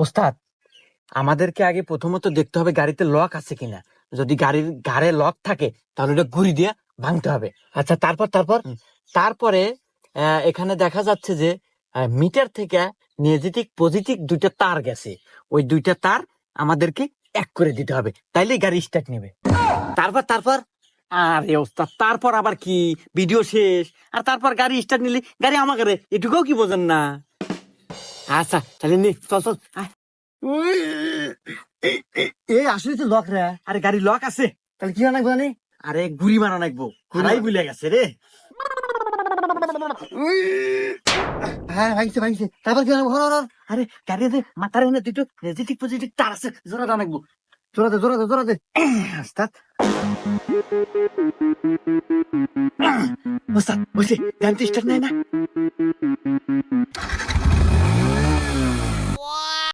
ওস্তাদ, আমাদেরকে আগে প্রথমত দেখতে হবে গাড়িতে লক আছে কিনা। যদি গাড়ির ঘাড়ে লক থাকে তাহলে ওটা গুড়ি দিয়ে ভাঙতে হবে। আচ্ছা, তারপর তারপর তারপরে এখানে দেখা যাচ্ছে যে মিটার থেকে নেগেটিভ পজিটিভ দুইটা তার গেছে, ওই দুইটা তার আমাদেরকে এক করে দিতে হবে, তাইলে গাড়ি স্টার্ট নেবে। তারপর তারপর আরে ওস্তাদ, তারপর আবার কি, ভিডিও শেষ আর তারপর গাড়ি স্টার্ট নিলে গাড়ি আমাকে রে, এটুকুও কি বোঝেন না? আচ্ছা তাহলে নে, চল চল আয়। এই আসলে তো লক রে। আরে গাড়ি লক আছে, তাহলে কি আনাক জানি? আরে গুড়ি মারা নাকবো, হারাই ভুলে গেছে রে। হ্যাঁ, ভাঙছে ভাঙছে। তারপর কি আনাক? আরে গাড়িতে মাথার এনে দুটো নেগেটিভ পজিটিভ তার আছে, জোড়া নাকবো। জোরাতে জোরাতে জোরাতে। ওস্তাদ, ওস্তাদ বসে গাড়ি স্টার্ট নেয় না।